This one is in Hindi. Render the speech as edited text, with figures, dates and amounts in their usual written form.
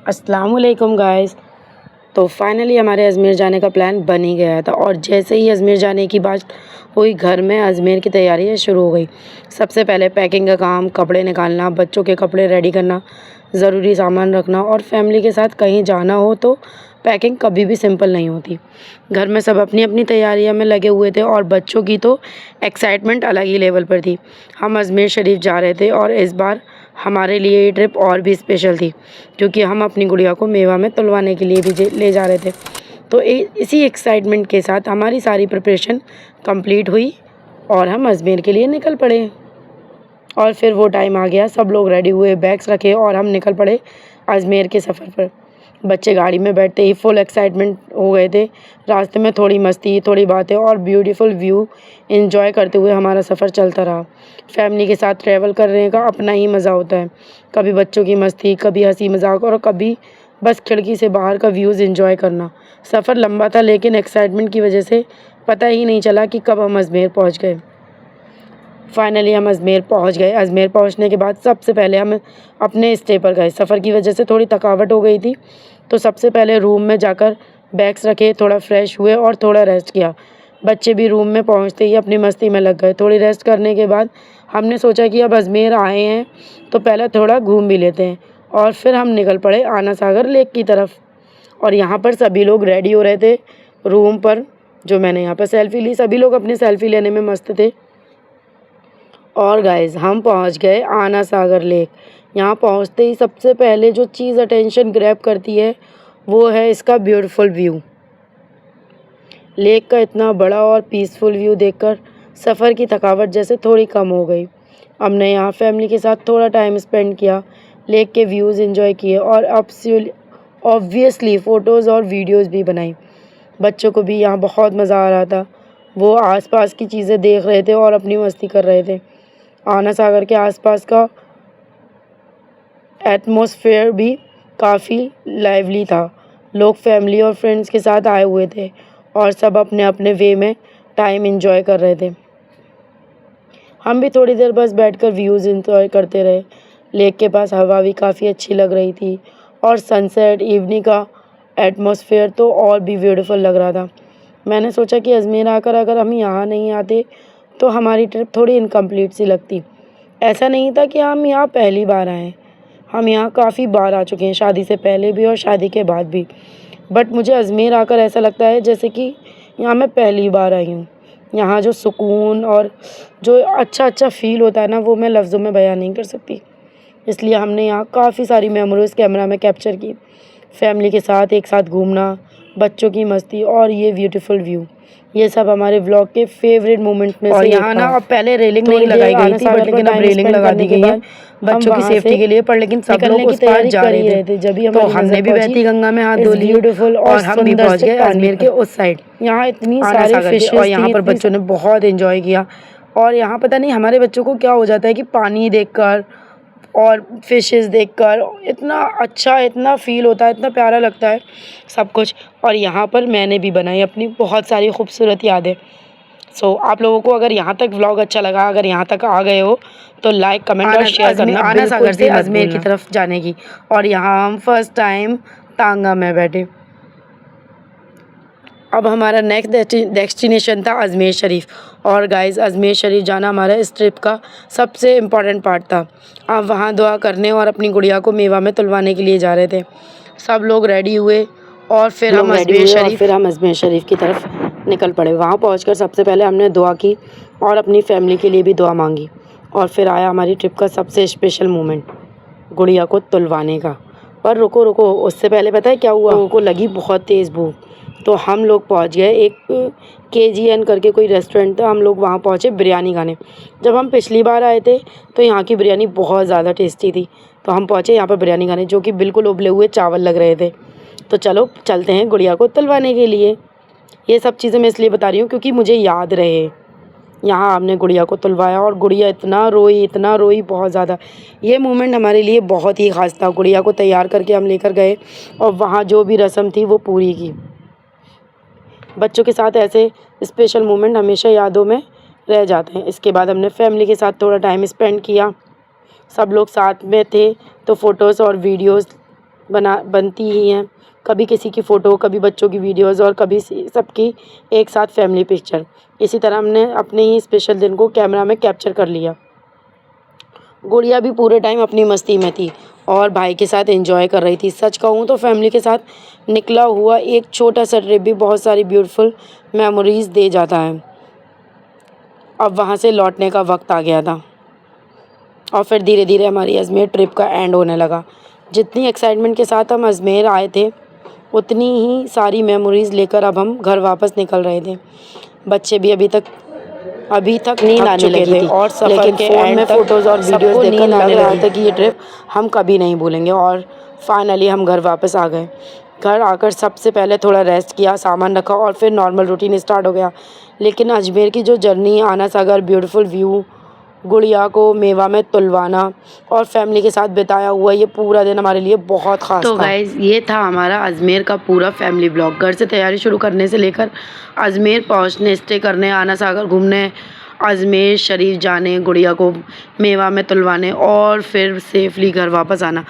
अस्सलाम वालेकुम गाइस। तो फाइनली हमारे अजमेर जाने का प्लान बन ही गया था और जैसे ही अजमेर जाने की बात हुई घर में अजमेर की तैयारियां शुरू हो गई। सबसे पहले पैकिंग का काम, कपड़े निकालना, बच्चों के कपड़े रेडी करना, ज़रूरी सामान रखना और फैमिली के साथ कहीं जाना हो तो पैकिंग कभी भी सिंपल नहीं होती। घर में सब अपनी अपनी तैयारियों में लगे हुए थे और बच्चों की तो एक्साइटमेंट अलग ही लेवल पर थी। हम अजमेर शरीफ जा रहे थे और इस बार हमारे लिए ये ट्रिप और भी स्पेशल थी क्योंकि हम अपनी गुड़िया को मेवा में तुलवाने के लिए भी ले जा रहे थे। तो इसी एक्साइटमेंट के साथ हमारी सारी प्रिपरेशन कंप्लीट हुई और हम अजमेर के लिए निकल पड़े। और फिर वो टाइम आ गया, सब लोग रेडी हुए, बैग्स रखे और हम निकल पड़े अजमेर के सफ़र पर। बच्चे गाड़ी में बैठते ही फुल एक्साइटमेंट हो गए थे। रास्ते में थोड़ी मस्ती, थोड़ी बातें और ब्यूटीफुल व्यू एंजॉय करते हुए हमारा सफ़र चलता रहा। फैमिली के साथ ट्रैवल करने का अपना ही मज़ा होता है। कभी बच्चों की मस्ती, कभी हंसी मजाक और कभी बस खिड़की से बाहर का व्यूज़ एंजॉय करना। सफ़र लंबा था लेकिन एक्साइटमेंट की वजह से पता ही नहीं चला कि कब हम अजमेर पहुँच गए। फाइनली हम अजमेर पहुंच गए। अजमेर पहुंचने के बाद सबसे पहले हम अपने स्टे पर गए। सफ़र की वजह से थोड़ी थकावट हो गई थी तो सबसे पहले रूम में जाकर बैग्स रखे, थोड़ा फ्रेश हुए और थोड़ा रेस्ट किया। बच्चे भी रूम में पहुंचते ही अपनी मस्ती में लग गए। थोड़ी रेस्ट करने के बाद हमने सोचा कि अब अजमेर आए हैं तो पहले थोड़ा घूम भी लेते हैं और फिर हम निकल पड़े आना सागर लेक की तरफ। और यहाँ पर सभी लोग रेडी हो रहे थे रूम पर। जो मैंने यहाँ पर सेल्फ़ी ली, सभी लोग अपनी सेल्फ़ी लेने में मस्त थे। और गाइस हम पहुंच गए आना सागर लेक। यहाँ पहुंचते ही सबसे पहले जो चीज़ अटेंशन ग्रैब करती है वो है इसका ब्यूटीफुल व्यू। लेक का इतना बड़ा और पीसफुल व्यू देखकर सफ़र की थकावट जैसे थोड़ी कम हो गई। हमने यहाँ फैमिली के साथ थोड़ा टाइम स्पेंड किया, लेक के व्यूज़ एंजॉय किए और ऑब्वियसली फ़ोटोज़ और वीडियोज़ भी बनाई। बच्चों को भी यहाँ बहुत मज़ा आ रहा था। वो आसपास की चीज़ें देख रहे थे और अपनी मस्ती कर रहे थे। आना सागर के आसपास का एटमॉस्फेयर भी काफ़ी लाइवली था। लोग फैमिली और फ्रेंड्स के साथ आए हुए थे और सब अपने अपने वे में टाइम एंजॉय कर रहे थे। हम भी थोड़ी देर बस बैठकर व्यूज़ एंजॉय करते रहे। लेक के पास हवा भी काफ़ी अच्छी लग रही थी और सनसेट इवनिंग का एटमॉस्फेयर तो और भी ब्यूटीफुल लग रहा था। मैंने सोचा कि अजमेर आकर अगर हम यहाँ नहीं आते तो हमारी ट्रिप थोड़ी इनकम्प्लीट सी लगती। ऐसा नहीं था कि हम यहाँ पहली बार आए, हम यहाँ काफ़ी बार आ चुके हैं, शादी से पहले भी और शादी के बाद भी। बट मुझे अजमेर आकर ऐसा लगता है जैसे कि यहाँ मैं पहली बार आई हूँ। यहाँ जो सुकून और जो अच्छा फ़ील होता है ना, वो मैं लफ्ज़ों में बयान नहीं कर सकती। इसलिए हमने यहाँ काफ़ी सारी मेमोरीज़ कैमरा में कैप्चर की। फैमिली के साथ एक साथ घूमना, बच्चों की मस्ती और ये ब्यूटीफुल व्यू, ये सब हमारे व्लॉग के फेवरेट मोमेंट्स में से। और यहाँ ना अब पहले रेलिंग नहीं लगाई गई थी बट लेकिन अब रेलिंग लगा दी गई है बच्चों की सेफ्टी के लिए। पर लेकिन सब लोग उस पार जा रहे थे। जब तो हमने भी बहती गंगा में हाथ धो लिए ब्यूटीफुल और हम भी पहुंच गए अजमेर के उस साइड। यहाँ इतनी सारी फिशेस और यहाँ पर बच्चों ने बहुत एंजॉय किया। और यहाँ पता नहीं हमारे बच्चों को क्या हो जाता है कि पानी देखकर और फिशेस देखकर इतना अच्छा, इतना फ़ील होता है, इतना प्यारा लगता है सब कुछ। और यहाँ पर मैंने भी बनाई अपनी बहुत सारी खूबसूरत यादें। सो आप लोगों को अगर यहाँ तक व्लॉग अच्छा लगा, अगर यहाँ तक आ गए हो तो लाइक, कमेंट और शेयर करना आना सागर से अजमेर की तरफ जाने की। और यहाँ हम फर्स्ट टाइम टांगा में बैठे। अब हमारा नेक्स्ट डेस्टिनेशन था अजमेर शरीफ। और गाइस अजमेर शरीफ जाना हमारा इस ट्रिप का सबसे इम्पॉर्टेंट पार्ट था। अब वहाँ दुआ करने और अपनी गुड़िया को मेवा में तुलवाने के लिए जा रहे थे। सब लोग रेडी हुए और फिर हम अजमेर शरीफ की तरफ निकल पड़े। वहाँ पहुँचकर सबसे पहले हमने दुआ की और अपनी फैमिली के लिए भी दुआ मांगी। और फिर आया हमारी ट्रिप का सबसे स्पेशल मोमेंट, गुड़िया को तुलवाने का। पर रुको, उससे पहले पता है क्या हुआ? लोगों को लगी बहुत तेज़ भूख तो हम लोग पहुंच गए एक KGN करके कोई रेस्टोरेंट था। हम लोग वहां पहुंचे बिरयानी खाने। जब हम पिछली बार आए थे तो यहाँ की बिरयानी बहुत ज़्यादा टेस्टी थी, तो हम पहुंचे यहाँ पर बिरयानी खाने, जो कि बिल्कुल उबले हुए चावल लग रहे थे। तो चलो चलते हैं गुड़िया को तुलवाने के लिए। ये सब चीज़ें मैं इसलिए बता रही हूँ क्योंकि मुझे याद रहे। यहाँ हमने गुड़िया को तुलवाया और गुड़िया इतना रोई बहुत ज़्यादा। ये मोमेंट हमारे लिए बहुत ही ख़ास था। गुड़िया को तैयार करके हम लेकर गए और वहाँ जो भी रस्म थी वो पूरी की। बच्चों के साथ ऐसे स्पेशल मोमेंट हमेशा यादों में रह जाते हैं। इसके बाद हमने फैमिली के साथ थोड़ा टाइम स्पेंड किया। सब लोग साथ में थे तो फ़ोटोज़ और वीडियोज़ बनती ही हैं। कभी किसी की फ़ोटो, कभी बच्चों की वीडियोज़ और कभी सबकी एक साथ फैमिली पिक्चर। इसी तरह हमने अपने ही स्पेशल दिन को कैमरा में कैप्चर कर लिया। गुड़िया भी पूरे टाइम अपनी मस्ती में थी और भाई के साथ एंजॉय कर रही थी। सच कहूँ तो फैमिली के साथ निकला हुआ एक छोटा सा ट्रिप भी बहुत सारी ब्यूटीफुल मेमोरीज़ दे जाता है। अब वहाँ से लौटने का वक्त आ गया था और फिर धीरे धीरे हमारी अजमेर ट्रिप का एंड होने लगा। जितनी एक्साइटमेंट के साथ हम अजमेर आए थे, उतनी ही सारी मेमोरीज़ लेकर अब हम घर वापस निकल रहे थे। बच्चे भी अभी तक नींद आने लगी थी और सफ़र के फ़ोन में फ़ोटोज़ और वीडियोज़ देखकर लग रहा था कि ये ट्रिप हम कभी नहीं भूलेंगे। और फाइनली हम घर वापस आ गए। घर आकर सबसे पहले थोड़ा रेस्ट किया, सामान रखा और फिर नॉर्मल रूटीन स्टार्ट हो गया। लेकिन अजमेर की जो जर्नी, आना सागर, ब्यूटीफुल व्यू, गुड़िया को मेवा में तुलवाना और फैमिली के साथ बिताया हुआ ये पूरा दिन हमारे लिए बहुत ख़ास था। तो गाइज़, ये था हमारा अजमेर का पूरा फैमिली ब्लॉग। घर से तैयारी शुरू करने से लेकर अजमेर पहुंचने, स्टे करने, आना सागर घूमने, अजमेर शरीफ जाने, गुड़िया को मेवा में तुलवाने और फिर सेफली घर वापस आना।